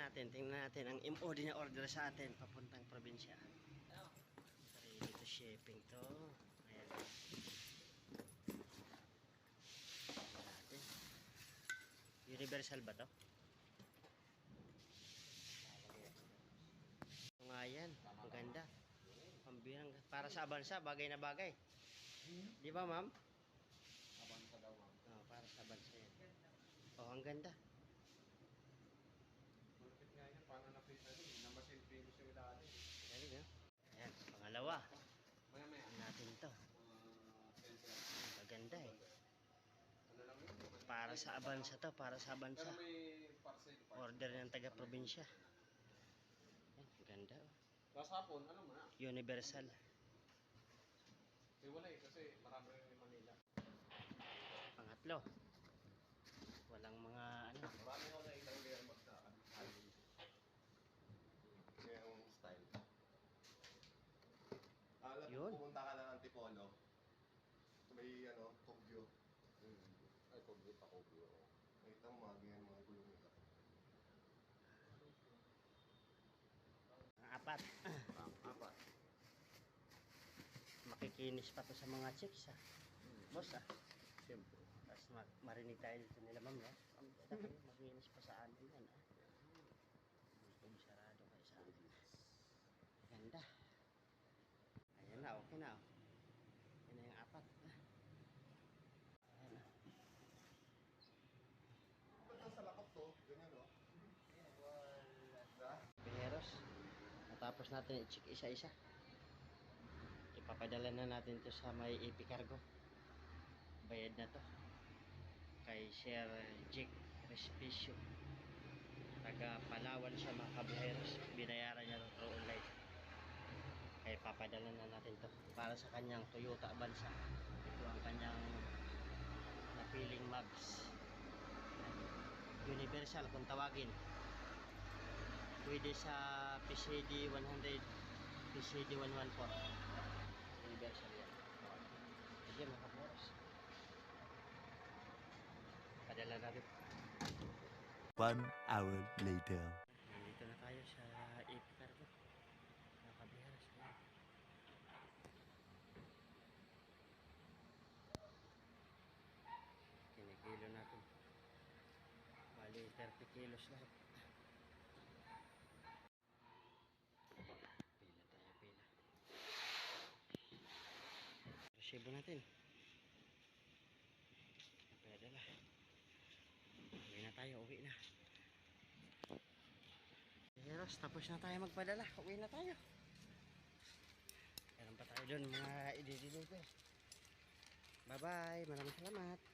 natin. Tingnan natin ang MO din na order sa atin papuntang probinsya. Ready to shipping to. Ayan. Natin. Universal ba to? Ito nga yan. Ang ganda. Pambirang. Para sa Avanza, bagay na bagay. Di ba, ma'am? Avanza daw, ma'am. Oh, para sa Avanza yan. Oh, ang ganda. Malapit nga yan. Paano nakita rin? Namasilpi ko siya dati. Galing, ha? Ayan, pangalawa. Maya-maya. Ano natin to? Maganda eh. Ano lang yun? Para sa Avanza to, para sa Avanza. Pero may parcel. Order ng taga-probinsya. Ayan, ganda oh. Last hapon, ano mo na? Universal. Eh wala eh, kasi marami rin yung Manila. Pangatlo. Walang mga ano. Marami ako nakita yung ganyan magdaan. Kaya yung style. Alam Yun. mo, pumunta ka ng Antipolo. May ano, Kogyo. Ay, Kogyo pa, Kogyo. Nakita mo mga ganyan, mga gulong nila. Ang apat. Apat. Makikinis pa to sa mga chicks ah. Boss ah. Siyempre. Tapos marinig tayo dito nila ma'am no. Makikinis pa sa amin yan ah. Kung sarado kayo sa amin. Ganda. Ayan na, okay na oh. Yan na yung apat. Ayan na. Ba't sa lakap to? Ganyan o. Pineros. Natapos natin i-check isa-isa. Ipapadala na natin to sa may AP Cargo. Bayad na to. Kay Sir Jake Respicio. Taga Palawan siya mga kabiheros. Binayaran niya through online. Kaya papadala na natin to. Para sa kanyang Toyota Avanza. Ito ang kanyang napiling mags. Universal kung tawagin. Pwede sa PCD 100, PCD 114. Universal yan. Sige mga kaporos. Padala natin. 1 hour later. Nandito na tayo sa AP Cargo. Nakabiharas na. Kinikilo natin. Bali 30 kilos lahat. Pila tayo, pila. Resibo natin. Pwede na. Uwi na tayo, uwi na. Heroes, tapos na tayo magpadala. Uwi na tayo. Meron pa tayo doon mga i-deliver. Bye bye, maraming salamat.